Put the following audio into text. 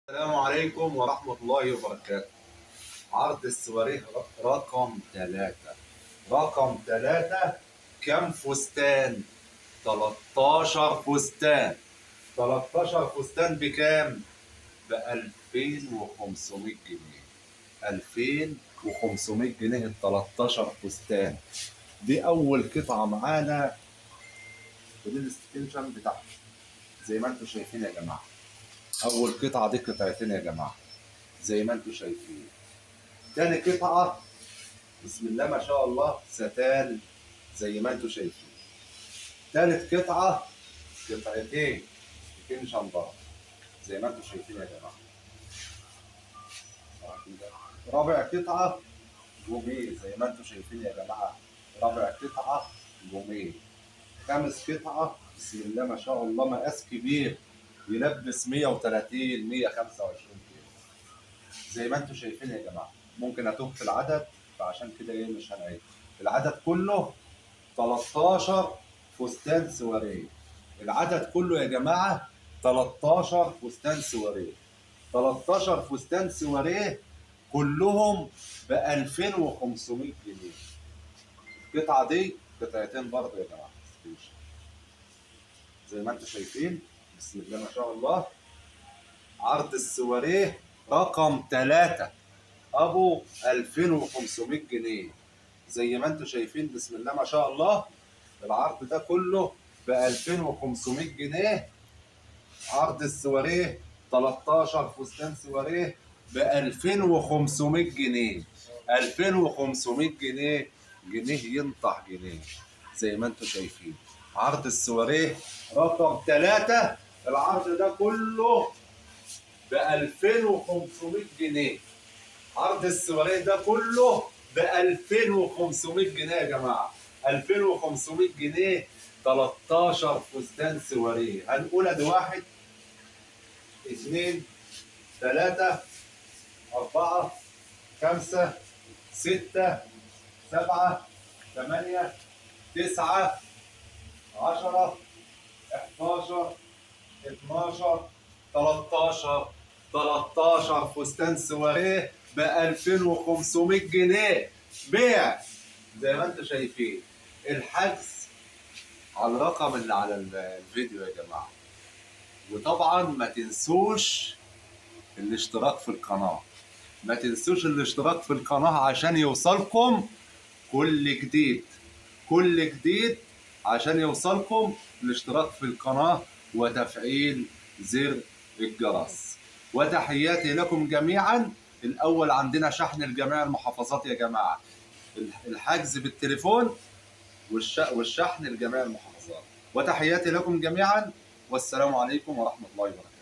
السلام عليكم ورحمة الله وبركاته. عرض السواريه رقم 3. رقم 3 كم فستان؟ 13 فستان. 13 فستان بكام؟ ب 2500 جنيه. 2500 جنيه ال 13 فستان. دي أول قطعة معانا، ودي الاستيشن بتاعها زي ما انتم شايفين يا جماعة. أول قطعة دي قطعتين يا جماعة زي ما انتم شايفين. تاني قطعة بسم الله ما شاء الله ستان زي ما انتم شايفين. تالت قطعة قطعتين شمبار زي ما انتم شايفين يا جماعة. رابع قطعة جوميه زي ما انتم شايفين يا جماعة. رابع قطعة جوميه. خامس قطعة بسم الله ما شاء الله مقاس كبير يلبس 130 125 كيلو زي ما انتم شايفين يا جماعة. ممكن اتوه في العدد فعشان كده ايه مش هنعيد. العدد كله 13 فستان سواريه. العدد كله يا جماعه 13 فستان سواريه. 13 فستان سواريه كلهم ب 2500 جنيه. القطعه دي قطعتين برضه يا جماعه زي ما انتم شايفين. بسم الله ما شاء الله. عرض السواريه رقم 3 ابو 2500 جنيه زي ما انتم شايفين. بسم الله ما شاء الله. العرض ده كله ب 2500 جنيه. عرض السواريه 13 فستان سواريه ب 2500 جنيه. 2500 جنيه. جنيه ينطح جنيه زي ما انتم شايفين. عرض السواريه رقم 3 العرض ده كله ب 2500 جنيه. عرض السواريه ده كله ب 2500 جنيه يا جماعه. 2500 جنيه 13 فستان سواريه. هنقول ادي 1 2 3 4 5 6 7 8 9 10 11 12 13 فستان سواريه ب 2500 جنيه بيع زي ما انتم شايفين. الحجز على الرقم اللي على الفيديو يا جماعه. وطبعا ما تنسوش الاشتراك في القناه. ما تنسوش الاشتراك في القناه عشان يوصلكم كل جديد. كل جديد عشان يوصلكم الاشتراك في القناه وتفعيل زر الجرس. وتحياتي لكم جميعا. الاول عندنا شحن لجميع المحافظات يا جماعه. الحجز بالتليفون والشحن لجميع المحافظات. وتحياتي لكم جميعا والسلام عليكم ورحمه الله وبركاته.